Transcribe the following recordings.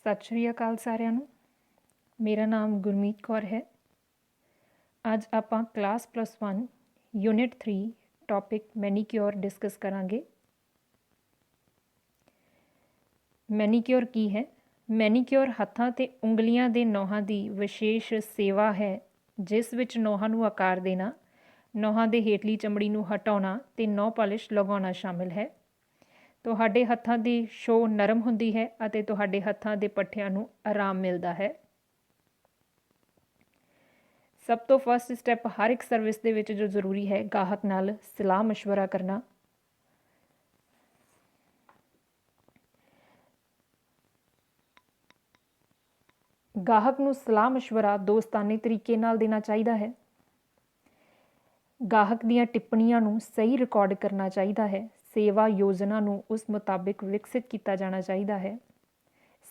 ਸਤਿ ਸ਼੍ਰੀ ਅਕਾਲ ਸਾਰਿਆਂ ਨੂੰ। ਮੇਰਾ ਨਾਮ ਗੁਰਮੀਤ ਕੌਰ ਹੈ। ਅੱਜ ਆਪਾਂ class +1 unit 3 topic manicure discuss ਕਰਾਂਗੇ। ਮੈਨੀਕਿਉਰ ਕੀ ਹੈ? ਮੈਨੀਕਿਉਰ ਹੱਥਾਂ ਅਤੇ ਉਂਗਲੀਆਂ ਦੇ ਨਹੁੰਾਂ ਦੀ ਵਿਸ਼ੇਸ਼ ਸੇਵਾ ਹੈ, ਜਿਸ ਵਿੱਚ ਨਹੁੰਾਂ ਨੂੰ ਆਕਾਰ ਦੇਣਾ, ਨਹੁੰਾਂ ਦੇ ਹੇਠਲੀ ਚਮੜੀ ਨੂੰ ਹਟਾਉਣਾ ਅਤੇ ਨਹੁੰ ਪਾਲਿਸ਼ ਲਗਾਉਣਾ ਸ਼ਾਮਿਲ ਹੈ। ਤੁਹਾਡੇ ਹੱਥਾਂ ਦੀ ਛੋਹ ਨਰਮ ਹੁੰਦੀ ਹੈ ਅਤੇ ਤੁਹਾਡੇ ਹੱਥਾਂ ਦੇ ਪੱਠਿਆਂ ਨੂੰ ਆਰਾਮ ਮਿਲਦਾ ਹੈ। ਸਭ ਤੋਂ ਫਸਟ ਸਟੈਪ ਹਰ ਇੱਕ ਸਰਵਿਸ ਦੇ ਵਿੱਚ ਜੋ ਜ਼ਰੂਰੀ ਹੈ, ਗਾਹਕ ਨਾਲ ਸਲਾਹ ਮਸ਼ਵਰਾ ਕਰਨਾ। ਗਾਹਕ ਨੂੰ ਸਲਾਹ ਮਸ਼ਵਰਾ ਦੋਸਤਾਨੇ ਤਰੀਕੇ ਨਾਲ ਦੇਣਾ ਚਾਹੀਦਾ ਹੈ। ਗਾਹਕ ਦੀਆਂ ਟਿੱਪਣੀਆਂ ਨੂੰ ਸਹੀ ਰਿਕਾਰਡ ਕਰਨਾ ਚਾਹੀਦਾ ਹੈ। ਸੇਵਾ ਯੋਜਨਾ ਨੂੰ ਉਸ ਮੁਤਾਬਿਕ ਵਿਕਸਿਤ ਕੀਤਾ ਜਾਣਾ ਚਾਹੀਦਾ ਹੈ।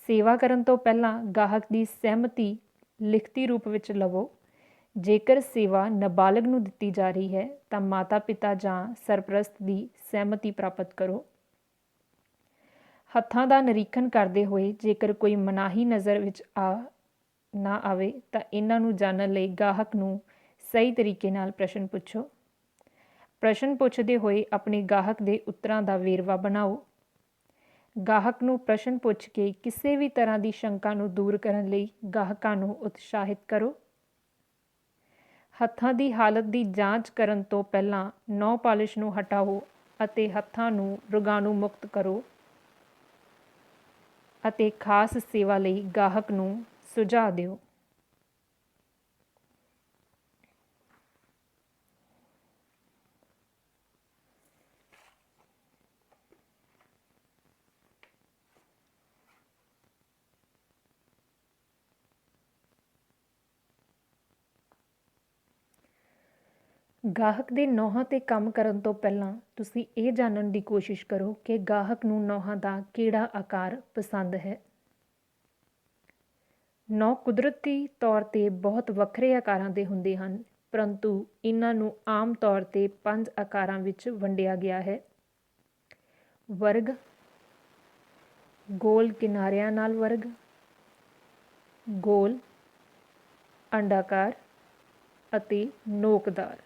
ਸੇਵਾ ਕਰਨ ਤੋਂ ਪਹਿਲਾਂ ਗਾਹਕ ਦੀ ਸਹਿਮਤੀ ਲਿਖਤੀ ਰੂਪ ਵਿੱਚ ਲਵੋ। ਜੇਕਰ ਸੇਵਾ ਨਾਬਾਲਗ ਨੂੰ ਦਿੱਤੀ ਜਾ ਰਹੀ ਹੈ ਤਾਂ ਮਾਤਾ ਪਿਤਾ ਜਾਂ ਸਰਪ੍ਰਸਤ ਦੀ ਸਹਿਮਤੀ ਪ੍ਰਾਪਤ ਕਰੋ। ਹੱਥਾਂ ਦਾ ਨਿਰੀਖਣ ਕਰਦੇ ਹੋਏ ਜੇਕਰ ਕੋਈ ਮਨਾਹੀ ਨਜ਼ਰ ਵਿੱਚ ਨਾ ਆਵੇ ਤਾਂ ਇਹਨਾਂ ਨੂੰ ਜਾਣਨ ਲਈ ਗਾਹਕ ਨੂੰ ਸਹੀ ਤਰੀਕੇ ਨਾਲ ਪ੍ਰਸ਼ਨ ਪੁੱਛੋ। ਪ੍ਰਸ਼ਨ ਪੁੱਛਦੇ ਹੋਏ ਆਪਣੇ ਗਾਹਕ ਦੇ ਉੱਤਰਾਂ ਦਾ ਵੇਰਵਾ ਬਣਾਓ। ਗਾਹਕ ਨੂੰ ਪ੍ਰਸ਼ਨ ਪੁੱਛ ਕੇ ਕਿਸੇ ਵੀ ਤਰ੍ਹਾਂ ਦੀ ਸ਼ੰਕਾ ਨੂੰ ਦੂਰ ਕਰਨ ਲਈ ਗਾਹਕਾਂ ਨੂੰ ਉਤਸ਼ਾਹਿਤ ਕਰੋ। ਹੱਥਾਂ ਦੀ ਹਾਲਤ ਦੀ ਜਾਂਚ ਕਰਨ ਤੋਂ ਪਹਿਲਾਂ ਨਹੁੰ ਪਾਲਿਸ਼ ਨੂੰ ਹਟਾਓ ਅਤੇ ਹੱਥਾਂ ਨੂੰ ਰੋਗਾਣੂ ਮੁਕਤ ਕਰੋ ਅਤੇ ਖਾਸ ਸੇਵਾ ਲਈ ਗਾਹਕ ਨੂੰ ਸੁਝਾਅ ਦਿਓ। ਗਾਹਕ ਦੇ ਨਹੁੰਾਂ 'ਤੇ ਕੰਮ ਕਰਨ ਤੋਂ ਪਹਿਲਾਂ ਤੁਸੀਂ ਇਹ ਜਾਣਨ ਦੀ ਕੋਸ਼ਿਸ਼ ਕਰੋ ਕਿ ਗਾਹਕ ਨੂੰ ਨਹੁੰਾਂ ਦਾ ਕਿਹੜਾ ਆਕਾਰ ਪਸੰਦ ਹੈ। ਨਹੁੰ ਕੁਦਰਤੀ ਤੌਰ 'ਤੇ ਬਹੁਤ ਵੱਖਰੇ ਆਕਾਰਾਂ ਦੇ ਹੁੰਦੇ ਹਨ, ਪਰੰਤੂ ਇਹਨਾਂ ਨੂੰ ਆਮ ਤੌਰ 'ਤੇ 5 ਆਕਾਰਾਂ ਵਿੱਚ ਵੰਡਿਆ ਗਿਆ ਹੈ: ਵਰਗ, ਗੋਲ ਕਿਨਾਰਿਆਂ ਨਾਲ ਵਰਗ, ਗੋਲ, ਅੰਡਾਕਾਰ ਅਤੇ ਨੋਕਦਾਰ।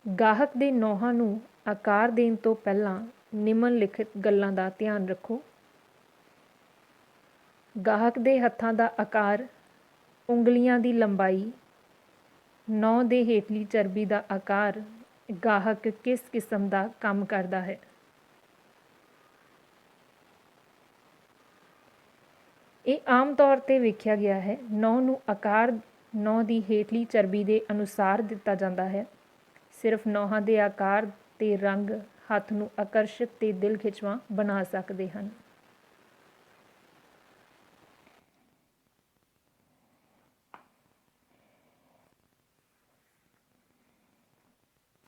ਗਾਹਕ ਦੇ ਨਹੁੰਾਂ ਨੂੰ ਆਕਾਰ ਦੇਣ ਤੋਂ ਪਹਿਲਾਂ ਨਿਮਨਲਿਖਤ ਗੱਲਾਂ ਦਾ ਧਿਆਨ ਰੱਖੋ। ਗਾਹਕ ਦੇ ਹੱਥਾਂ ਦਾ ਆਕਾਰ, ਉਂਗਲੀਆਂ ਦੀ ਲੰਬਾਈ, ਨਹੁੰ ਦੇ ਹੇਠਲੀ ਚਰਬੀ ਦਾ ਆਕਾਰ, ਗਾਹਕ ਕਿਸ ਕਿਸਮ ਦਾ ਕੰਮ ਕਰਦਾ ਹੈ। ਇਹ ਆਮ ਤੌਰ 'ਤੇ ਵੇਖਿਆ ਗਿਆ ਹੈ। ਨਹੁੰ ਨੂੰ ਆਕਾਰ ਨਹੁੰ ਦੀ ਹੇਠਲੀ ਚਰਬੀ ਦੇ ਅਨੁਸਾਰ ਦਿੱਤਾ ਜਾਂਦਾ ਹੈ। ਸਿਰਫ ਨਹੁੰਾਂ ਦੇ ਆਕਾਰ ਤੇ ਰੰਗ ਹੱਥ ਨੂੰ ਆਕਰਸ਼ਕ ਤੇ ਦਿਲ ਖਿੱਚਵਾਂ ਬਣਾ ਸਕਦੇ ਹਨ।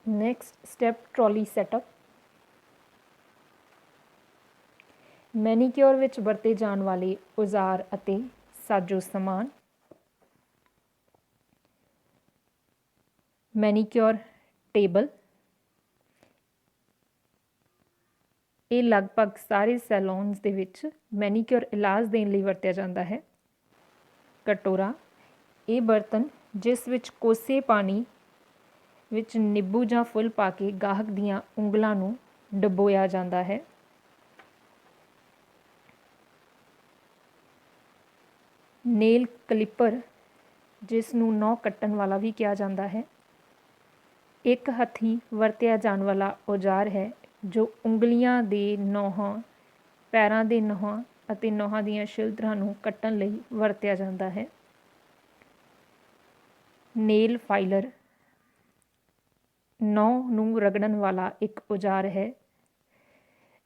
Next step trolley setup. Manicure ਵਿੱਚ ਵਰਤੇ ਜਾਣ ਵਾਲੇ ਔਜ਼ਾਰ ਅਤੇ ਸਾਜ਼ੋ ਸਮਾਨ। Manicure table. ਇਹ ਲਗਭਗ ਸਾਰੇ ਸੈਲੂਨਸ ਦੇ ਵਿੱਚ ਮੈਨੀਕਿਉਰ ਇਲਾਜ ਦੇਣ ਲਈ ਵਰਤਿਆ ਜਾਂਦਾ ਹੈ। ਕਟੋਰਾ। ਇਹ ਬਰਤਨ ਜਿਸ ਵਿੱਚ ਕੋਸੇ ਪਾਣੀ ਵਿੱਚ ਨਿੰਬੂ ਜਾਂ ਫੁੱਲ ਪਾ ਕੇ ਗਾਹਕ ਦੀਆਂ ਉਂਗਲਾਂ ਨੂੰ ਡੁਬੋਇਆ ਜਾਂਦਾ ਹੈ। ਨੇਲ ਕਲਿੱਪਰ, ਜਿਸ ਨੂੰ ਨਹੁੰ ਕੱਟਣ ਵਾਲਾ ਵੀ ਕਿਹਾ ਜਾਂਦਾ ਹੈ, ਇੱਕ ਹੱਥੀਂ ਵਰਤਿਆ ਜਾਣ ਵਾਲਾ ਔਜ਼ਾਰ ਹੈ ਜੋ ਉਂਗਲੀਆਂ ਦੇ ਨਹੁੰਾਂ, ਪੈਰਾਂ ਦੇ ਨਹੁੰਾਂ ਅਤੇ ਨਹੁੰਾਂ ਦੀਆਂ ਛਿਲਤਰਾਂ ਨੂੰ ਕੱਟਣ ਲਈ ਵਰਤਿਆ ਜਾਂਦਾ ਹੈ। ਨੇਲ ਫਾਈਲਰ ਨਹੁੰ ਨੂੰ ਰਗੜਨ ਵਾਲਾ ਇੱਕ ਔਜ਼ਾਰ ਹੈ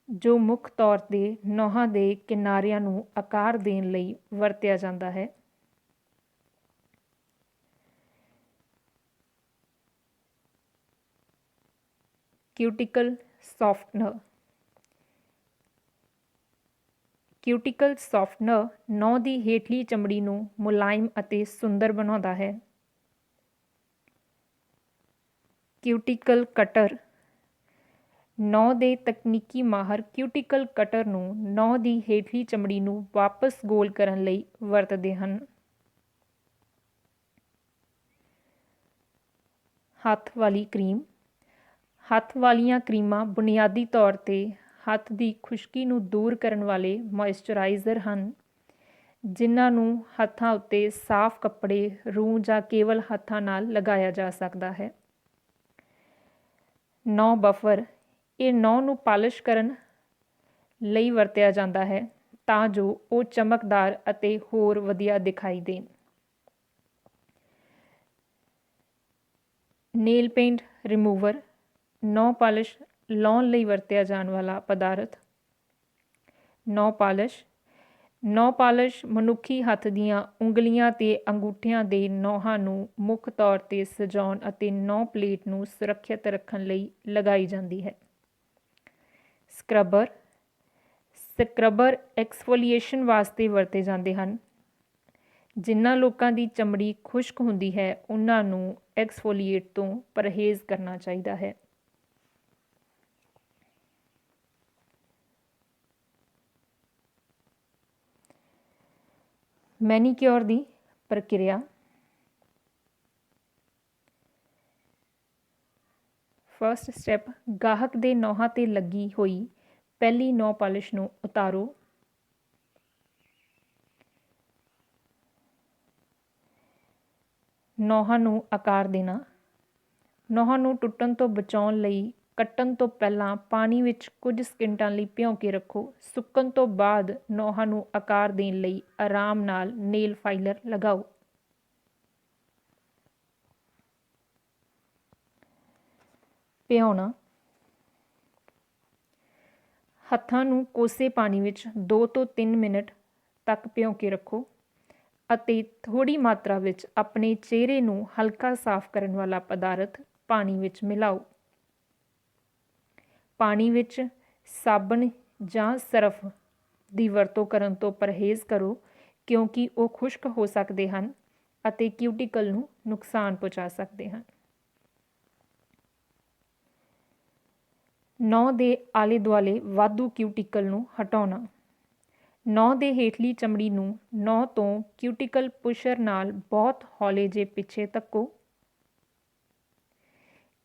ਜੋ ਮੁੱਖ ਤੌਰ 'ਤੇ ਨਹੁੰਾਂ ਦੇ ਕਿਨਾਰਿਆਂ ਨੂੰ ਆਕਾਰ ਦੇਣ ਲਈ ਵਰਤਿਆ ਜਾਂਦਾ ਹੈ। ਕਿਊਟੀਕਲ ਸੌਫਟਨਰ। ਕਿਊਟੀਕਲ ਸੌਫਟਨਰ ਨਹੁੰ ਦੀ ਹੇਠਲੀ ਚਮੜੀ ਨੂੰ ਮੁਲਾਇਮ ਅਤੇ ਸੁੰਦਰ ਬਣਾਉਂਦਾ ਹੈ। ਕਿਊਟੀਕਲ ਕਟਰ ਨਹੁੰ ਦੇ ਤਕਨੀਕੀ ਮਾਹਰ ਕਿਊਟੀਕਲ ਕਟਰ ਨੂੰ ਨਹੁੰ ਦੀ ਹੇਠਲੀ ਚਮੜੀ ਨੂੰ ਵਾਪਸ ਗੋਲ ਕਰਨ ਲਈ ਵਰਤਦੇ ਹਨ। ਹੱਥ ਵਾਲੀ ਕਰੀਮ। ਹੱਥ ਵਾਲੀਆਂ ਕਰੀਮਾਂ ਬੁਨਿਆਦੀ ਤੌਰ 'ਤੇ ਹੱਥ ਦੀ ਖੁਸ਼ਕੀ ਨੂੰ ਦੂਰ ਕਰਨ ਵਾਲੇ ਮੋਇਸਚਰਾਈਜ਼ਰ ਹਨ, ਜਿਨ੍ਹਾਂ ਨੂੰ ਹੱਥਾਂ ਉੱਤੇ ਸਾਫ਼ ਕੱਪੜੇ, ਰੂੰ ਜਾਂ ਕੇਵਲ ਹੱਥਾਂ ਨਾਲ ਲਗਾਇਆ ਜਾ ਸਕਦਾ ਹੈ। ਨਹੁੰ ਬਫਰ। ਇਹ ਨਹੁੰ ਨੂੰ ਪਾਲਿਸ਼ ਕਰਨ ਲਈ ਵਰਤਿਆ ਜਾਂਦਾ ਹੈ ਤਾਂ ਜੋ ਉਹ ਚਮਕਦਾਰ ਅਤੇ ਹੋਰ ਵਧੀਆ ਦਿਖਾਈ ਦੇਣ। Nail paint remover. ਨਹੁੰ ਪਾਲਿਸ਼ ਲਾਉਣ ਲਈ ਵਰਤਿਆ ਜਾਣ ਵਾਲਾ ਪਦਾਰਥ। ਨਹੁੰ ਪਾਲਿਸ਼। ਨਹੁੰ ਪਾਲਿਸ਼ ਮਨੁੱਖੀ ਹੱਥ ਦੀਆਂ ਉਂਗਲੀਆਂ ਅਤੇ ਅੰਗੂਠਿਆਂ ਦੇ ਨਹੁੰਾਂ ਨੂੰ ਮੁੱਖ ਤੌਰ 'ਤੇ ਸਜਾਉਣ ਅਤੇ ਨਹੁੰ ਪਲੇਟ ਨੂੰ ਸੁਰੱਖਿਅਤ ਰੱਖਣ ਲਈ ਲਗਾਈ ਜਾਂਦੀ ਹੈ। ਸਕ੍ਰਬਰ। ਸਕ੍ਰਬਰ ਐਕਸਫੋਲੀਏਸ਼ਨ ਵਾਸਤੇ ਵਰਤੇ ਜਾਂਦੇ ਹਨ। ਜਿਨ੍ਹਾਂ ਲੋਕਾਂ ਦੀ ਚਮੜੀ ਖੁਸ਼ਕ ਹੁੰਦੀ ਹੈ ਉਹਨਾਂ ਨੂੰ ਐਕਸਫੋਲੀਏਟ ਤੋਂ ਪਰਹੇਜ਼ ਕਰਨਾ ਚਾਹੀਦਾ ਹੈ। ਮੈਨੀਕਿਉਰ ਦੀ ਪ੍ਰਕਿਰਿਆ। ਫਸਟ ਸਟੈਪ, ਗਾਹਕ ਦੇ ਨਹੁੰਾਂ 'ਤੇ ਲੱਗੀ ਹੋਈ ਪਹਿਲੀ ਨਹੁੰ ਪਾਲਿਸ਼ ਨੂੰ ਉਤਾਰੋ। ਨਹੁੰਾਂ ਨੂੰ ਆਕਾਰ ਦੇਣਾ। ਨਹੁੰਾਂ ਨੂੰ ਟੁੱਟਣ ਤੋਂ ਬਚਾਉਣ ਲਈ ਕੱਟਣ ਤੋਂ ਪਹਿਲਾਂ ਪਾਣੀ ਵਿੱਚ ਕੁਝ ਸਕਿੰਟਾਂ ਲਈ ਭਿਓਂ ਕੇ ਰੱਖੋ। ਸੁੱਕਣ ਤੋਂ ਬਾਅਦ ਨਹੁੰਾਂ ਨੂੰ ਆਕਾਰ ਦੇਣ ਲਈ ਆਰਾਮ ਨਾਲ ਨੇਲ ਫਾਈਲਰ ਲਗਾਓ। ਭਿਓਣਾ। ਹੱਥਾਂ ਨੂੰ ਕੋਸੇ ਪਾਣੀ ਵਿੱਚ 2 ਤੋਂ 3 ਮਿੰਟ ਤੱਕ ਭਿਓਂ ਕੇ ਰੱਖੋ ਅਤੇ ਥੋੜ੍ਹੀ ਮਾਤਰਾ ਵਿੱਚ ਆਪਣੇ ਚਿਹਰੇ ਨੂੰ ਹਲਕਾ ਸਾਫ਼ ਕਰਨ ਵਾਲਾ ਪਦਾਰਥ ਪਾਣੀ ਵਿੱਚ ਮਿਲਾਓ। ਪਾਣੀ ਵਿੱਚ ਸਾਬਣ ਜਾਂ ਸਰਫ ਦੀ ਵਰਤੋਂ ਕਰਨ ਤੋਂ ਪਰਹੇਜ਼ ਕਰੋ ਕਿਉਂਕਿ ਉਹ ਖੁਸ਼ਕ ਹੋ ਸਕਦੇ ਹਨ ਅਤੇ ਕਿਊਟੀਕਲ ਨੂੰ ਨੁਕਸਾਨ ਪਹੁੰਚਾ ਸਕਦੇ ਹਨ। ਨਹੁੰ ਦੇ ਆਲੇ ਦੁਆਲੇ ਵਾਧੂ ਕਿਊਟੀਕਲ ਨੂੰ ਹਟਾਉਣਾ। ਨਹੁੰ ਦੇ ਹੇਠਲੀ ਚਮੜੀ ਨੂੰ ਨਹੁੰ ਤੋਂ ਕਿਊਟੀਕਲ ਪੁਸ਼ਰ ਨਾਲ ਬਹੁਤ ਹੌਲੇ ਜਿਹੇ ਪਿੱਛੇ ਧੱਕੋ।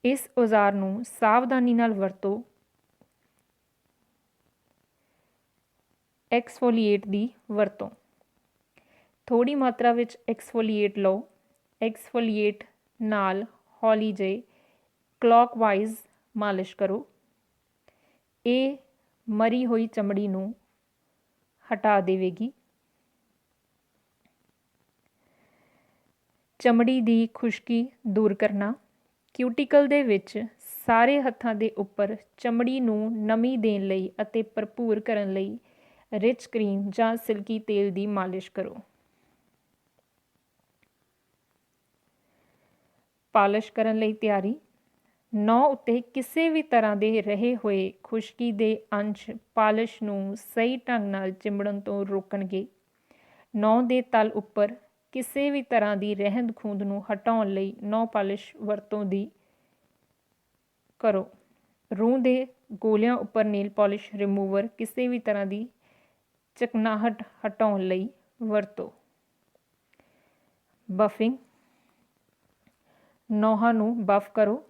ਇਸ ਔਜ਼ਾਰ ਨੂੰ ਸਾਵਧਾਨੀ ਨਾਲ ਵਰਤੋ। ਐਕਸਫੋਲੀਏਟ ਦੀ ਵਰਤੋਂ। ਥੋੜ੍ਹੀ ਮਾਤਰਾ ਵਿੱਚ ਐਕਸਫੋਲੀਏਟ ਲਓ। ਐਕਸਫੋਲੀਏਟ ਨਾਲ ਹੌਲੀ ਜਿਹੇ ਕਲੌਕਵਾਈਜ਼ ਮਾਲਿਸ਼ ਕਰੋ। ਇਹ ਮਰੀ ਹੋਈ ਚਮੜੀ ਨੂੰ ਹਟਾ ਦੇਵੇਗੀ। ਚਮੜੀ ਦੀ ਖੁਸ਼ਕੀ ਦੂਰ ਕਰਨਾ। ਕਿਊਟੀਕਲ ਦੇ ਵਿੱਚ ਸਾਰੇ ਹੱਥਾਂ ਦੇ ਉੱਪਰ ਚਮੜੀ ਨੂੰ ਨਮੀ ਦੇਣ ਲਈ ਅਤੇ ਭਰਪੂਰ ਕਰਨ ਲਈ ਰਿਚ ਕਰੀਮ ਜਾਂ ਸਿਲਕੀ ਤੇਲ ਦੀ ਮਾਲਿਸ਼ ਕਰੋ। ਪਾਲਿਸ਼ ਕਰਨ ਲਈ ਤਿਆਰੀ। ਨਹੁੰ ਉੱਤੇ ਕਿਸੇ ਵੀ ਤਰ੍ਹਾਂ ਦੇ ਰਹੇ ਹੋਏ ਖੁਸ਼ਕੀ ਦੇ ਅੰਸ਼ ਪਾਲਿਸ਼ ਨੂੰ ਸਹੀ ਢੰਗ ਨਾਲ ਚਿੰਬੜਨ ਤੋਂ ਰੋਕਣਗੇ। ਨਹੁੰ ਦੇ ਤਲ ਉੱਪਰ ਕਿਸੇ ਵੀ ਤਰ੍ਹਾਂ ਦੀ ਰਹਿੰਦ ਖੂੰਹਦ ਨੂੰ ਹਟਾਉਣ ਲਈ ਨਹੁੰ ਪਾਲਿਸ਼ ਵਰਤੋਂ ਦੀ ਕਰੋ। ਰੂੰ ਦੇ ਗੋਲਿਆਂ ਉੱਪਰ ਨੇਲ ਪਾਲਿਸ਼ ਰਿਮੂਵਰ ਕਿਸੇ ਵੀ ਤਰ੍ਹਾਂ ਦੀ ਚਕਨਾਹਟ ਹਟਾਉਣ ਲਈ ਵਰਤੋ। ਬਫਿੰਗ। ਨਹੁੰਾਂ ਨੂੰ ਬਫ ਕਰੋ।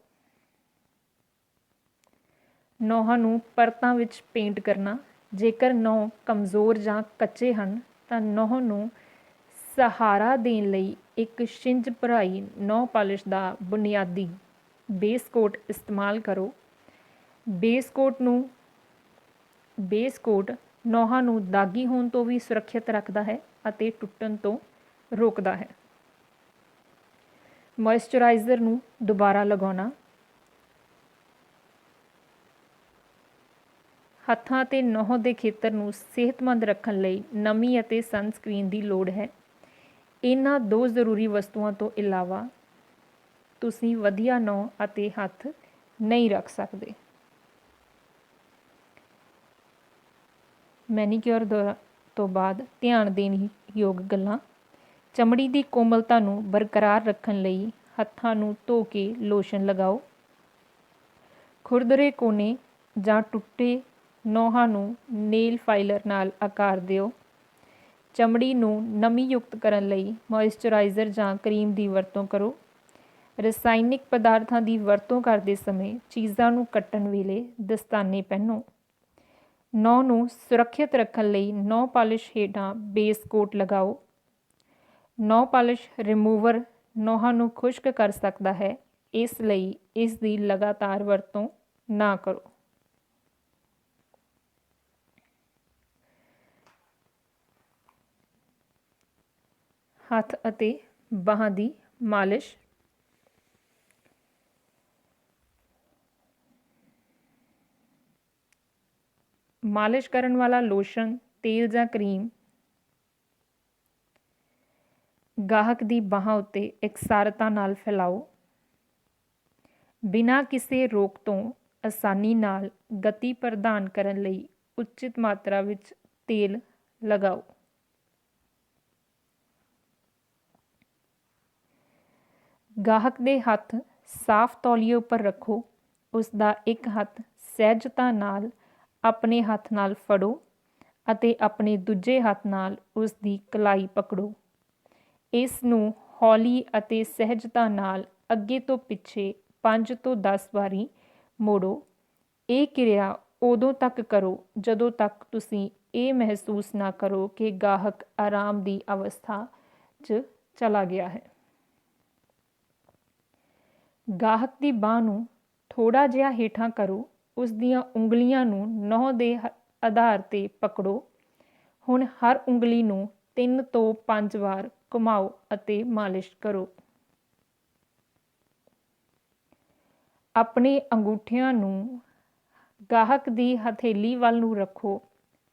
ਨਹੁੰਾਂ ਨੂੰ ਪਰਤਾਂ ਵਿੱਚ ਪੇਂਟ ਕਰਨਾ। ਜੇਕਰ ਨਹੁੰ ਕਮਜ਼ੋਰ ਜਾਂ ਕੱਚੇ ਹਨ ਤਾਂ ਨਹੁੰ ਨੂੰ ਸਹਾਰਾ ਦੇਣ ਲਈ ਇੱਕ ਛਿੰਝ ਭਰਾਈ ਨਹੁੰ ਪਾਲਿਸ਼ ਦਾ ਬੁਨਿਆਦੀ ਬੇਸ ਕੋਟ ਇਸਤੇਮਾਲ ਕਰੋ। ਬੇਸ ਕੋਟ ਨਹੁੰਾਂ ਨੂੰ ਦਾਗੀ ਹੋਣ ਤੋਂ ਵੀ ਸੁਰੱਖਿਅਤ ਰੱਖਦਾ ਹੈ ਅਤੇ ਟੁੱਟਣ ਤੋਂ ਰੋਕਦਾ ਹੈ। ਮੋਇਸਚਰਾਈਜ਼ਰ ਨੂੰ ਦੁਬਾਰਾ ਲਗਾਉਣਾ। ਹੱਥਾਂ ਅਤੇ ਨਹੁੰ ਦੇ ਖੇਤਰ ਨੂੰ ਸਿਹਤਮੰਦ ਰੱਖਣ ਲਈ ਨਮੀ ਅਤੇ ਸਨਸਕ੍ਰੀਨ ਦੀ ਲੋੜ ਹੈ। ਇਹਨਾਂ ਦੋ ਜ਼ਰੂਰੀ ਵਸਤੂਆਂ ਤੋਂ ਇਲਾਵਾ ਤੁਸੀਂ ਵਧੀਆ ਨਹੁੰ ਅਤੇ ਹੱਥ ਨਹੀਂ ਰੱਖ ਸਕਦੇ। ਮੈਨੀਕਿਉਰ ਤੋਂ ਬਾਅਦ ਧਿਆਨ ਦੇਣ ਯੋਗ ਗੱਲਾਂ। ਚਮੜੀ ਦੀ ਕੋਮਲਤਾ ਨੂੰ ਬਰਕਰਾਰ ਰੱਖਣ ਲਈ ਹੱਥਾਂ ਨੂੰ ਧੋ ਕੇ ਲੋਸ਼ਨ ਲਗਾਓ। ਖੁਰਦਰੇ ਕੋਨੇ ਜਾਂ ਟੁੱਟੇ ਨੋਹਾਂ ਨੂੰ ਨੇਲ ਫਾਈਲਰ ਨਾਲ ਆਕਾਰ ਦਿਓ। ਚਮੜੀ ਨੂੰ ਨਮੀਯੁਕਤ ਕਰਨ ਲਈ ਮੋਇਸਚਰਾਈਜ਼ਰ ਜਾਂ ਕਰੀਮ ਦੀ ਵਰਤੋਂ ਕਰੋ। ਰਸਾਇਣਿਕ ਪਦਾਰਥਾਂ ਦੀ ਵਰਤੋਂ ਕਰਦੇ ਸਮੇਂ ਚੀਜ਼ਾਂ ਨੂੰ ਕੱਟਣ ਵੇਲੇ ਦਸਤਾਨੇ ਪਹਿਨੋ। ਨਹੁੰ ਨੂੰ ਸੁਰੱਖਿਅਤ ਰੱਖਣ ਲਈ ਨਹੁੰ ਪਾਲਿਸ਼ ਹੇਠਾਂ ਬੇਸ ਕੋਟ ਲਗਾਓ। ਨਹੁੰ ਪਾਲਿਸ਼ ਰਿਮੂਵਰ ਨਹੁੰਾਂ ਨੂੰ ਖੁਸ਼ਕ ਕਰ ਸਕਦਾ ਹੈ, ਇਸ ਲਈ ਇਸ ਦੀ ਲਗਾਤਾਰ ਵਰਤੋਂ ਨਾ ਕਰੋ। ਹੱਥ ਅਤੇ ਬਾਹਾਂ ਦੀ ਮਾਲਿਸ਼। ਮਾਲਿਸ਼ ਕਰਨ ਵਾਲਾ ਲੋਸ਼ਨ, ਤੇਲ ਜਾਂ ਕਰੀਮ ਗਾਹਕ ਦੀ ਬਾਹਾਂ ਉੱਤੇ ਇਕਸਾਰਤਾ ਨਾਲ ਫੈਲਾਓ। ਬਿਨਾਂ ਕਿਸੇ ਰੋਕ ਤੋਂ ਆਸਾਨੀ ਨਾਲ ਗਤੀ ਪ੍ਰਦਾਨ ਕਰਨ ਲਈ ਉਚਿਤ ਮਾਤਰਾ ਵਿੱਚ ਤੇਲ ਲਗਾਓ। ਗਾਹਕ ਦੇ ਹੱਥ ਸਾਫ਼ ਤੌਲੀਏ ਉੱਪਰ ਰੱਖੋ। ਉਸ ਦਾ ਇੱਕ ਹੱਥ ਸਹਿਜਤਾ ਨਾਲ ਆਪਣੇ ਹੱਥ ਨਾਲ ਫੜੋ ਅਤੇ ਆਪਣੇ ਦੂਜੇ ਹੱਥ ਨਾਲ ਉਸ ਦੀ ਕਲਾਈ ਪਕੜੋ। ਇਸ ਨੂੰ ਹੌਲੀ ਅਤੇ ਸਹਿਜਤਾ ਨਾਲ ਅੱਗੇ ਤੋਂ ਪਿੱਛੇ 5 ਤੋਂ 10 ਵਾਰੀ ਮੋੜੋ। ਇਹ ਕਿਰਿਆ ਉਦੋਂ ਤੱਕ ਕਰੋ ਜਦੋਂ ਤੱਕ ਤੁਸੀਂ ਇਹ ਮਹਿਸੂਸ ਨਾ ਕਰੋ ਕਿ ਗਾਹਕ ਆਰਾਮ ਦੀ ਅਵਸਥਾ 'ਚ ਚਲਾ ਗਿਆ ਹੈ। ਗਾਹਕ ਦੀ ਬਾਂਹ ਨੂੰ ਥੋੜ੍ਹਾ ਜਿਹਾ ਹੇਠਾਂ ਕਰੋ। ਉਸ ਦੀਆਂ ਉਂਗਲੀਆਂ ਨੂੰ ਨਹੁੰ ਦੇ ਆਧਾਰ 'ਤੇ ਪਕੜੋ। ਹੁਣ ਹਰ ਉਂਗਲੀ ਨੂੰ 3 ਤੋਂ 5 ਵਾਰ ਘੁਮਾਓ ਅਤੇ ਮਾਲਿਸ਼ ਕਰੋ। ਆਪਣੇ ਅੰਗੂਠਿਆਂ ਨੂੰ ਗਾਹਕ ਦੀ ਹਥੇਲੀ ਵੱਲ ਨੂੰ ਰੱਖੋ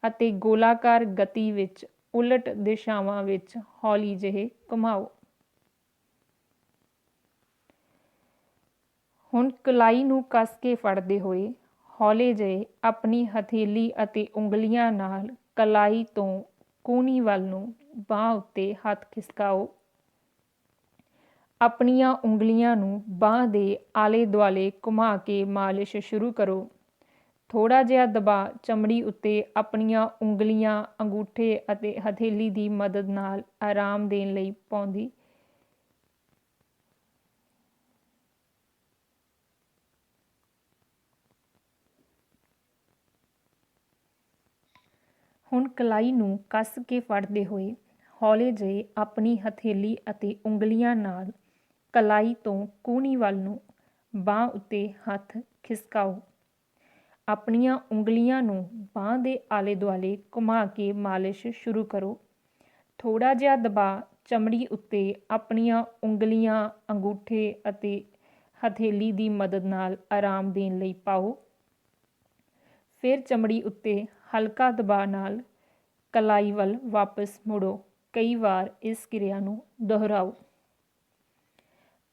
ਅਤੇ ਗੋਲਾਕਾਰ ਗਤੀ ਵਿੱਚ ਉਲਟ ਦਿਸ਼ਾਵਾਂ ਵਿੱਚ ਹੌਲੀ ਜਿਹੇ ਘੁਮਾਓ। ਹੁਣ ਕਲਾਈ ਨੂੰ ਕੱਸ ਕੇ ਫੜਦੇ ਹੋਏ ਹੌਲੇ ਜਿਹੇ ਆਪਣੀ ਹਥੇਲੀ ਅਤੇ ਉਂਗਲੀਆਂ ਨਾਲ ਕਲਾਈ ਤੋਂ ਕੂਹਣੀ ਵੱਲ ਨੂੰ ਬਾਂਹ ਉੱਤੇ ਹੱਥ ਖਿਸਕਾਓ। ਆਪਣੀਆਂ ਉਂਗਲੀਆਂ ਨੂੰ ਬਾਂਹ ਦੇ ਆਲੇ ਦੁਆਲੇ ਘੁਮਾ ਕੇ ਮਾਲਿਸ਼ ਸ਼ੁਰੂ ਕਰੋ। ਥੋੜ੍ਹਾ ਜਿਹਾ ਦਬਾਅ ਚਮੜੀ ਉੱਤੇ ਆਪਣੀਆਂ ਉਂਗਲੀਆਂ, ਅੰਗੂਠੇ ਅਤੇ ਹਥੇਲੀ ਦੀ ਮਦਦ ਨਾਲ ਆਰਾਮ ਦੇਣ ਲਈ ਪਾਉਂਦੀ ਹੁਣ ਕਲਾਈ ਨੂੰ ਕੱਸ ਕੇ ਫੜਦੇ ਹੋਏ ਹੌਲੇ ਜਿਹੇ ਆਪਣੀ ਹਥੇਲੀ ਅਤੇ ਉਂਗਲੀਆਂ ਨਾਲ ਕਲਾਈ ਤੋਂ ਕੂਹਣੀ ਵੱਲ ਨੂੰ ਬਾਂਹ ਉੱਤੇ ਹੱਥ ਖਿਸਕਾਓ। ਆਪਣੀਆਂ ਉਂਗਲੀਆਂ ਨੂੰ ਬਾਂਹ ਦੇ ਆਲੇ ਦੁਆਲੇ ਘੁਮਾ ਕੇ ਮਾਲਿਸ਼ ਸ਼ੁਰੂ ਕਰੋ। ਥੋੜ੍ਹਾ ਜਿਹਾ ਦਬਾਅ ਚਮੜੀ ਉੱਤੇ ਆਪਣੀਆਂ ਉਂਗਲੀਆਂ, ਅੰਗੂਠੇ ਅਤੇ ਹਥੇਲੀ ਦੀ ਮਦਦ ਨਾਲ ਆਰਾਮ ਦੇਣ ਲਈ ਪਾਓ। ਫਿਰ ਚਮੜੀ ਉੱਤੇ ਹਲਕਾ ਦਬਾਅ ਨਾਲ ਕਲਾਈ ਵੱਲ ਵਾਪਸ ਮੁੜੋ। ਕਈ ਵਾਰ ਇਸ ਕਿਰਿਆ ਨੂੰ ਦੁਹਰਾਓ।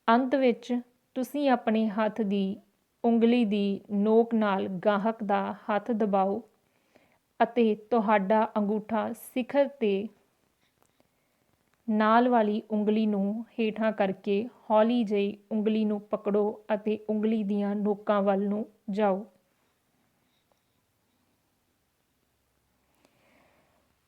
ਅੰਤ ਵਿੱਚ ਤੁਸੀਂ ਆਪਣੇ ਹੱਥ ਦੀ ਉਂਗਲੀ ਦੀ ਨੋਕ ਨਾਲ ਗਾਹਕ ਦਾ ਹੱਥ ਦਬਾਓ ਅਤੇ ਤੁਹਾਡਾ ਅੰਗੂਠਾ ਸਿਖਰ 'ਤੇ ਨਾਲ ਵਾਲੀ ਉਂਗਲੀ ਨੂੰ ਹੇਠਾਂ ਕਰਕੇ ਹੌਲੀ ਜਿਹੀ ਉਂਗਲੀ ਨੂੰ ਪਕੜੋ ਅਤੇ ਉਂਗਲੀ ਦੀਆਂ ਨੋਕਾਂ ਵੱਲ ਨੂੰ ਜਾਓ।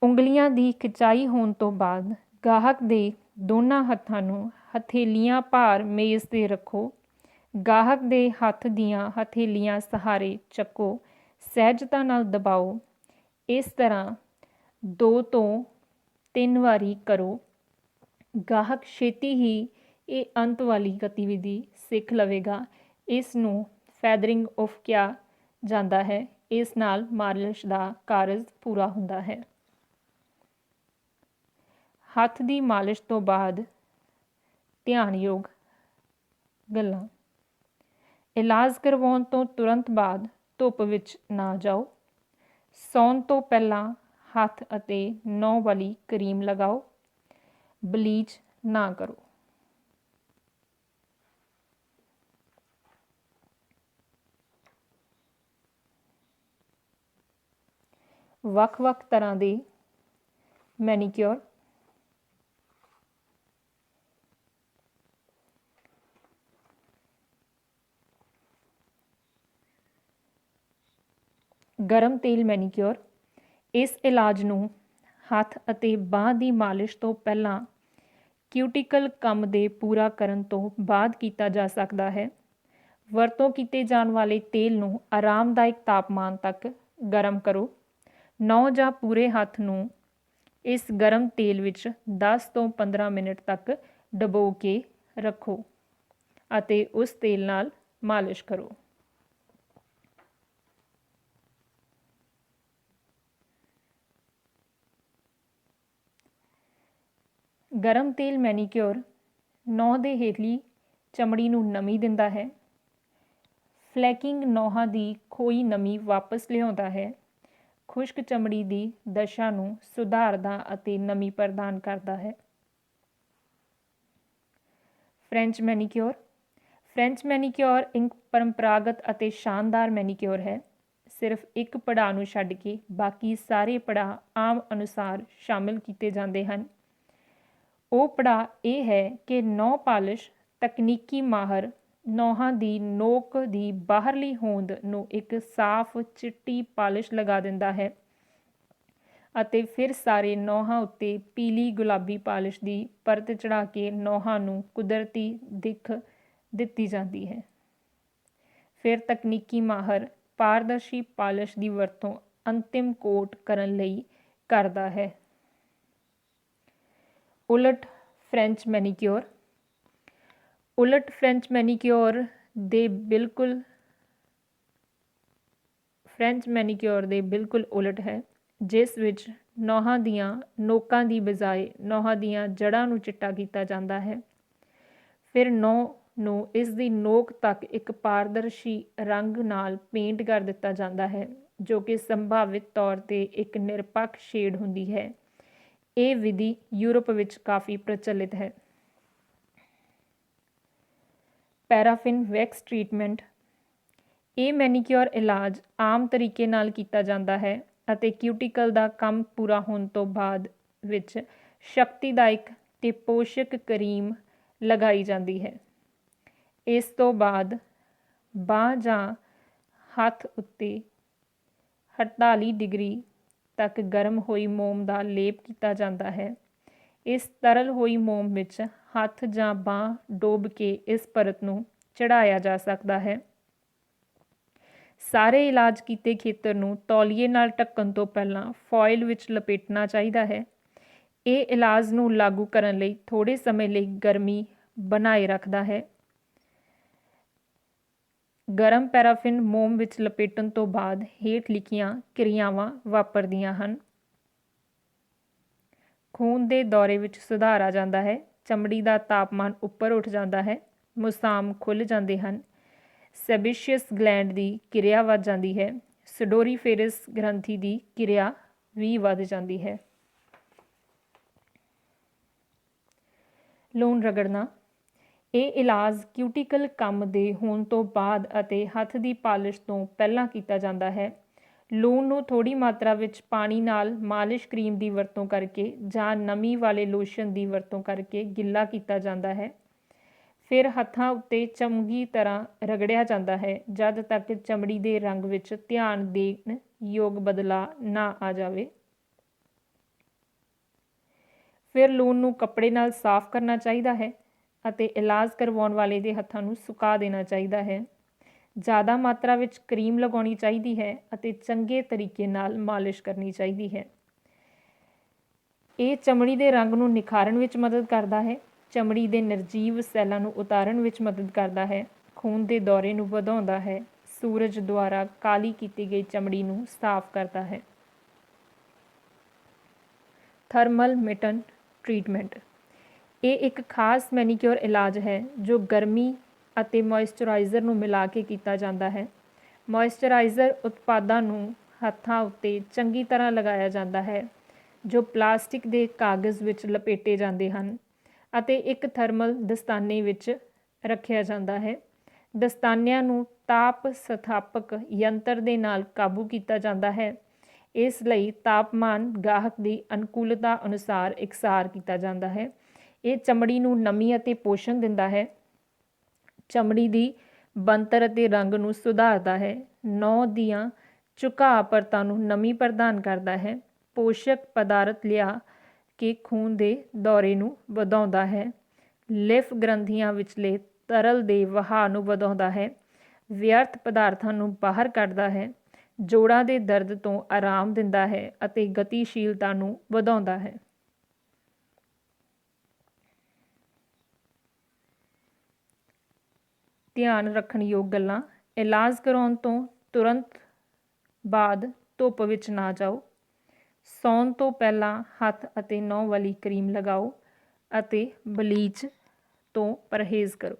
ਉਂਗਲੀਆਂ ਦੀ ਖਿਚਾਈ ਹੋਣ ਤੋਂ ਬਾਅਦ ਗਾਹਕ ਦੇ ਦੋਨਾਂ ਹੱਥਾਂ ਨੂੰ ਹਥੇਲੀਆਂ ਭਾਰ ਮੇਜ਼ 'ਤੇ ਰੱਖੋ। ਗਾਹਕ ਦੇ ਹੱਥ ਦੀਆਂ ਹਥੇਲੀਆਂ ਸਹਾਰੇ ਚੱਕੋ। ਸਹਿਜਤਾ ਨਾਲ ਦਬਾਓ। ਇਸ ਤਰ੍ਹਾਂ 2 ਤੋਂ 3 ਵਾਰੀ ਕਰੋ। ਗਾਹਕ ਛੇਤੀ ਹੀ ਇਹ ਅੰਤ ਵਾਲੀ ਗਤੀਵਿਧੀ ਸਿੱਖ ਲਵੇਗਾ। ਇਸ ਨੂੰ ਫੈਦਰਿੰਗ ਆਫ ਕਿਹਾ ਜਾਂਦਾ ਹੈ। ਇਸ ਨਾਲ ਮਾਲਿਸ਼ ਦਾ ਕਾਰਜ ਪੂਰਾ ਹੁੰਦਾ ਹੈ। ਹੱਥ ਦੀ ਮਾਲਿਸ਼ ਤੋਂ ਬਾਅਦ ਧਿਆਨਯੋਗ ਗੱਲਾਂ। ਇਲਾਜ ਕਰਵਾਉਣ ਤੋਂ ਤੁਰੰਤ ਬਾਅਦ ਧੁੱਪ ਵਿੱਚ ਨਾ ਜਾਓ। ਸੌਣ ਤੋਂ ਪਹਿਲਾਂ ਹੱਥ ਅਤੇ ਨਹੁੰ ਵਾਲੀ ਕਰੀਮ ਲਗਾਓ। ਬਲੀਚ ਨਾ ਕਰੋ। ਵੱਖ-ਵੱਖ ਤਰ੍ਹਾਂ ਦੇ ਮੈਨੀਕਿਉਰ। ਗਰਮ ਤੇਲ ਮੈਨੀਕਿਉਰ। ਇਸ ਇਲਾਜ ਨੂੰ ਹੱਥ ਅਤੇ ਬਾਂਹ ਦੀ ਮਾਲਿਸ਼ ਤੋਂ ਪਹਿਲਾਂ ਕਿਊਟੀਕਲ ਕੰਮ ਦੇ ਪੂਰਾ ਕਰਨ ਤੋਂ ਬਾਅਦ ਕੀਤਾ ਜਾ ਸਕਦਾ ਹੈ। ਵਰਤੋਂ ਕੀਤੇ ਜਾਣ ਵਾਲੇ ਤੇਲ ਨੂੰ ਆਰਾਮਦਾਇਕ ਤਾਪਮਾਨ ਤੱਕ ਗਰਮ ਕਰੋ। 9 ਜਾਂ ਪੂਰੇ ਹੱਥ ਨੂੰ ਇਸ ਗਰਮ ਤੇਲ ਵਿੱਚ 10 ਤੋਂ 15 ਮਿੰਟ ਤੱਕ ਡੁਬੋ ਕੇ ਰੱਖੋ ਅਤੇ ਉਸ ਤੇਲ ਨਾਲ ਮਾਲਿਸ਼ ਕਰੋ। ਗਰਮ ਤੇਲ ਮੈਨੀਕਿਉਰ ਨਹੁੰ ਦੇ ਹੇਠਲੀ ਚਮੜੀ ਨੂੰ ਨਮੀ ਦਿੰਦਾ ਹੈ। ਫਲੈਕਿੰਗ ਨਹੁੰਾਂ ਦੀ ਖੋਈ ਨਮੀ ਵਾਪਸ ਲਿਆਉਂਦਾ ਹੈ, ਖੁਸ਼ਕ ਚਮੜੀ ਦੀ ਦਸ਼ਾ ਨੂੰ ਸੁਧਾਰਦਾ ਅਤੇ ਨਮੀ ਪ੍ਰਦਾਨ ਕਰਦਾ ਹੈ। French manicure. ਫ੍ਰੈਂਚ ਮੈਨੀਕਿਉਰ ਇੱਕ ਪਰੰਪਰਾਗਤ ਅਤੇ ਸ਼ਾਨਦਾਰ ਮੈਨੀਕਿਉਰ ਹੈ। ਸਿਰਫ ਇੱਕ ਪੜਾਅ ਨੂੰ ਛੱਡ ਕੇ ਬਾਕੀ ਸਾਰੇ ਪੜਾਅ ਆਮ ਅਨੁਸਾਰ ਸ਼ਾਮਿਲ ਕੀਤੇ ਜਾਂਦੇ ਹਨ। ਉਹ ਪੜਾਅ ਇਹ ਹੈ ਕਿ ਨਹੁੰ ਪਾਲਿਸ਼ ਤਕਨੀਕੀ ਮਾਹਰ ਨਹੁੰਾਂ ਦੀ ਨੋਕ ਦੀ ਬਾਹਰਲੀ ਹੋਂਦ ਨੂੰ ਇੱਕ ਸਾਫ਼ ਚਿੱਟੀ ਪਾਲਿਸ਼ ਲਗਾ ਦਿੰਦਾ ਹੈ ਅਤੇ ਫਿਰ ਸਾਰੇ ਨਹੁੰਾਂ ਉੱਤੇ ਪੀਲੀ ਗੁਲਾਬੀ ਪਾਲਿਸ਼ ਦੀ ਪਰਤ ਚੜ੍ਹਾ ਕੇ ਨਹੁੰਾਂ ਨੂੰ ਕੁਦਰਤੀ ਦਿੱਖ ਦਿੱਤੀ ਜਾਂਦੀ ਹੈ। ਫਿਰ ਤਕਨੀਕੀ ਮਾਹਰ ਪਾਰਦਰਸ਼ੀ ਪਾਲਿਸ਼ ਦੀ ਵਰਤੋਂ ਅੰਤਿਮ ਕੋਟ ਕਰਨ ਲਈ ਕਰਦਾ ਹੈ। ਉਲਟ ਫ੍ਰੈਂਚ ਮੈਨੀਕਿਉਰ। ਉਲਟ ਫ੍ਰੈਂਚ ਮੈਨੀਕਿਉਰ ਦੇ ਬਿਲਕੁਲ ਉਲਟ ਹੈ, ਜਿਸ ਵਿੱਚ ਨਹੁੰਾਂ ਦੀਆਂ ਨੋਕਾਂ ਦੀ ਬਜਾਏ ਨਹੁੰਾਂ ਦੀਆਂ ਜੜ੍ਹਾਂ ਨੂੰ ਚਿੱਟਾ ਕੀਤਾ ਜਾਂਦਾ ਹੈ। ਫਿਰ ਨਹੁੰ ਨੂੰ ਇਸ ਦੀ ਨੋਕ ਤੱਕ ਇੱਕ ਪਾਰਦਰਸ਼ੀ ਰੰਗ ਨਾਲ ਪੇਂਟ ਕਰ ਦਿੱਤਾ ਜਾਂਦਾ ਹੈ, ਜੋ ਕਿ ਸੰਭਾਵਿਤ ਤੌਰ 'ਤੇ ਇੱਕ ਨਿਰਪੱਖ ਸ਼ੇਡ ਹੁੰਦੀ ਹੈ। ਇਹ ਵਿਧੀ ਯੂਰਪ ਵਿੱਚ ਕਾਫ਼ੀ ਪ੍ਰਚਲਿਤ ਹੈ। Paraffin wax treatment. ਇਹ ਮੈਨੀਕਿਉਰ ਇਲਾਜ ਆਮ ਤਰੀਕੇ ਨਾਲ ਕੀਤਾ ਜਾਂਦਾ ਹੈ ਅਤੇ ਕਿਊਟੀਕਲ ਦਾ ਕੰਮ ਪੂਰਾ ਹੋਣ ਤੋਂ ਬਾਅਦ ਵਿੱਚ ਸ਼ਕਤੀਦਾਇਕ ਤੇ ਪੋਸ਼ਕ ਕਰੀਮ ਲਗਾਈ ਜਾਂਦੀ ਹੈ। ਇਸ ਤੋਂ ਬਾਅਦ ਬਾਂਹ ਜਾਂ ਹੱਥ ਉੱਤੇ 48 ਡਿਗਰੀ ਤੱਕ ਗਰਮ ਹੋਈ ਮੋਮ ਦਾ ਲੇਪ ਕੀਤਾ ਜਾਂਦਾ ਹੈ। ਇਸ ਤਰਲ ਹੋਈ ਮੋਮ ਵਿੱਚ ਹੱਥ ਜਾਂ ਬਾਂਹ ਡੋਬ ਕੇ ਇਸ ਪਰਤ ਨੂੰ ਚੜ੍ਹਾਇਆ ਜਾ ਸਕਦਾ ਹੈ। ਸਾਰੇ ਇਲਾਜ ਕੀਤੇ ਖੇਤਰ ਨੂੰ ਤੌਲੀਏ ਨਾਲ ਢੱਕਣ ਤੋਂ ਪਹਿਲਾਂ ਫੋਇਲ ਵਿੱਚ ਲਪੇਟਣਾ ਚਾਹੀਦਾ ਹੈ। ਇਹ ਇਲਾਜ ਨੂੰ ਲਾਗੂ ਕਰਨ ਲਈ ਥੋੜ੍ਹੇ ਸਮੇਂ ਲਈ ਗਰਮੀ ਬਣਾਏ ਰੱਖਦਾ ਹੈ। ਗਰਮ ਪੈਰਾਫਿਨ ਮੋਮ ਵਿੱਚ ਲਪੇਟਣ ਤੋਂ ਬਾਅਦ ਹੇਠ ਲਿਖੀਆਂ ਕਿਰਿਆਵਾਂ ਵਾਪਰਦੀਆਂ ਹਨ। ਖੂਨ ਦੇ ਦੌਰੇ ਵਿੱਚ ਸੁਧਾਰ ਆ ਜਾਂਦਾ ਹੈ, ਚਮੜੀ ਦਾ ਤਾਪਮਾਨ ਉੱਪਰ ਉੱਠ ਜਾਂਦਾ ਹੈ, ਮੁਸਾਮ ਖੁੱਲ੍ਹ ਜਾਂਦੇ ਹਨ, ਸੈਬੇਸ਼ੀਅਸ ਗਲੈਂਡ ਦੀ ਕਿਰਿਆ ਵੱਧ ਜਾਂਦੀ ਹੈ, ਸਡੋਰੀਫੇਰਸ ਗ੍ਰੰਥੀ ਦੀ ਕਿਰਿਆ ਵੀ ਵੱਧ ਜਾਂਦੀ ਹੈ। ਲੂਣ ਰਗੜਨਾ। ਇਹ ਇਲਾਜ ਕਿਊਟੀਕਲ ਕੰਮ ਦੇ ਹੋਣ ਤੋਂ ਬਾਅਦ ਅਤੇ ਹੱਥ ਦੀ ਪਾਲਿਸ਼ ਤੋਂ ਪਹਿਲਾਂ ਕੀਤਾ ਜਾਂਦਾ ਹੈ। ਲੂਣ ਨੂੰ ਥੋੜ੍ਹੀ ਮਾਤਰਾ ਵਿੱਚ ਪਾਣੀ ਨਾਲ ਮਾਲਿਸ਼ ਕਰੀਮ ਦੀ ਵਰਤੋਂ ਕਰਕੇ ਜਾਂ ਨਮੀ ਵਾਲੇ ਲੋਸ਼ਨ ਦੀ ਵਰਤੋਂ ਕਰਕੇ ਗਿੱਲਾ ਕੀਤਾ ਜਾਂਦਾ ਹੈ। ਫਿਰ ਹੱਥਾਂ ਉੱਤੇ ਚੰਗੀ ਤਰ੍ਹਾਂ ਰਗੜਿਆ ਜਾਂਦਾ ਹੈ ਜਦ ਤੱਕ ਚਮੜੀ ਦੇ ਰੰਗ ਵਿੱਚ ਧਿਆਨ ਦੇਣ ਯੋਗ ਬਦਲਾਅ ਨਾ ਆ ਜਾਵੇ। ਫਿਰ ਲੂਣ ਨੂੰ ਕੱਪੜੇ ਨਾਲ ਸਾਫ਼ ਕਰਨਾ ਚਾਹੀਦਾ ਹੈ ਅਤੇ ਇਲਾਜ ਕਰਵਾਉਣ ਵਾਲੇ ਦੇ ਹੱਥਾਂ ਨੂੰ ਸੁਕਾ ਦੇਣਾ ਚਾਹੀਦਾ ਹੈ। ਜ਼ਿਆਦਾ ਮਾਤਰਾ ਵਿੱਚ ਕਰੀਮ ਲਗਾਉਣੀ ਚਾਹੀਦੀ ਹੈ ਅਤੇ ਚੰਗੇ ਤਰੀਕੇ ਨਾਲ ਮਾਲਿਸ਼ ਕਰਨੀ ਚਾਹੀਦੀ ਹੈ। ਇਹ ਚਮੜੀ ਦੇ ਰੰਗ ਨੂੰ ਨਿਖਾਰਨ ਵਿੱਚ ਮਦਦ ਕਰਦਾ ਹੈ, ਚਮੜੀ ਦੇ ਨਿਰਜੀਵ ਸੈੱਲਾਂ ਨੂੰ ਉਤਾਰਨ ਵਿੱਚ ਮਦਦ ਕਰਦਾ ਹੈ, ਖੂਨ ਦੇ ਦੌਰੇ ਨੂੰ ਵਧਾਉਂਦਾ ਹੈ, ਸੂਰਜ ਦੁਆਰਾ ਕਾਲੀ ਕੀਤੀ ਗਈ ਚਮੜੀ ਨੂੰ ਸਾਫ਼ ਕਰਦਾ ਹੈ। Thermal mitten treatment. ਇਹ ਇੱਕ ਖਾਸ ਮੈਨੀਕਿਉਰ ਇਲਾਜ ਹੈ ਜੋ ਗਰਮੀ ਅਤੇ ਮੋਇਸਚਰਾਈਜ਼ਰ ਨੂੰ ਮਿਲਾ ਕੇ ਕੀਤਾ ਜਾਂਦਾ ਹੈ। ਮੋਇਸਚਰਾਈਜ਼ਰ ਉਤਪਾਦਾਂ ਨੂੰ ਹੱਥਾਂ ਉੱਤੇ ਚੰਗੀ ਤਰ੍ਹਾਂ ਲਗਾਇਆ ਜਾਂਦਾ ਹੈ, ਜੋ ਪਲਾਸਟਿਕ ਦੇ ਕਾਗਜ਼ ਵਿੱਚ ਲਪੇਟੇ ਜਾਂਦੇ ਹਨ ਅਤੇ ਇੱਕ ਥਰਮਲ ਦਸਤਾਨੇ ਵਿੱਚ ਰੱਖਿਆ ਜਾਂਦਾ ਹੈ। ਦਸਤਾਨਿਆਂ ਨੂੰ ਤਾਪ ਸਥਾਪਕ ਯੰਤਰ ਦੇ ਨਾਲ ਕਾਬੂ ਕੀਤਾ ਜਾਂਦਾ ਹੈ, ਇਸ ਲਈ ਤਾਪਮਾਨ ਗਾਹਕ ਦੀ ਅਨੁਕੂਲਤਾ ਅਨੁਸਾਰ ਇਕਸਾਰ ਕੀਤਾ ਜਾਂਦਾ ਹੈ। ਇਹ ਚਮੜੀ ਨੂੰ ਨਮੀ ਅਤੇ ਪੋਸ਼ਣ ਦਿੰਦਾ ਹੈ, ਚਮੜੀ ਦੀ ਬਣਤਰ ਅਤੇ ਰੰਗ ਨੂੰ ਸੁਧਾਰਦਾ ਹੈ, ਨਹੁੰ ਦੀਆਂ ਝੁਕਾਅ ਪਰਤਾਂ ਨੂੰ ਨਮੀ ਪ੍ਰਦਾਨ ਕਰਦਾ ਹੈ। ਪੋਸ਼ਕ ਪਦਾਰਥ ਲਿਆ ਕੇ ਖੂਨ ਦੇ ਦੌਰੇ ਨੂੰ ਵਧਾਉਂਦਾ ਹੈ। ਲਿਫ ਗ੍ਰੰਥੀਆਂ ਵਿਚਲੇ ਤਰਲ ਦੇ ਵਹਾਅ ਨੂੰ ਵਧਾਉਂਦਾ ਹੈ। ਵਿਅਰਥ ਪਦਾਰਥਾਂ ਨੂੰ ਬਾਹਰ ਕੱਢਦਾ ਹੈ। ਜੋੜਾਂ ਦੇ ਦਰਦ ਤੋਂ ਆਰਾਮ ਦਿੰਦਾ ਹੈ ਅਤੇ ਗਤੀਸ਼ੀਲਤਾ ਨੂੰ ਵਧਾਉਂਦਾ ਹੈ। ਧਿਆਨ ਰੱਖਣ ਯੋਗ ਗੱਲਾਂ। ਇਲਾਜ ਕਰਾਉਣ ਤੋਂ ਤੁਰੰਤ ਬਾਅਦ ਧੁੱਪ ਵਿੱਚ ਨਾ ਜਾਓ। ਸੌਣ ਤੋਂ ਪਹਿਲਾਂ ਹੱਥ ਅਤੇ ਨਹੁੰ ਵਾਲੀ ਕਰੀਮ ਲਗਾਓ ਅਤੇ ਬਲੀਚ ਤੋਂ ਪਰਹੇਜ਼ ਕਰੋ।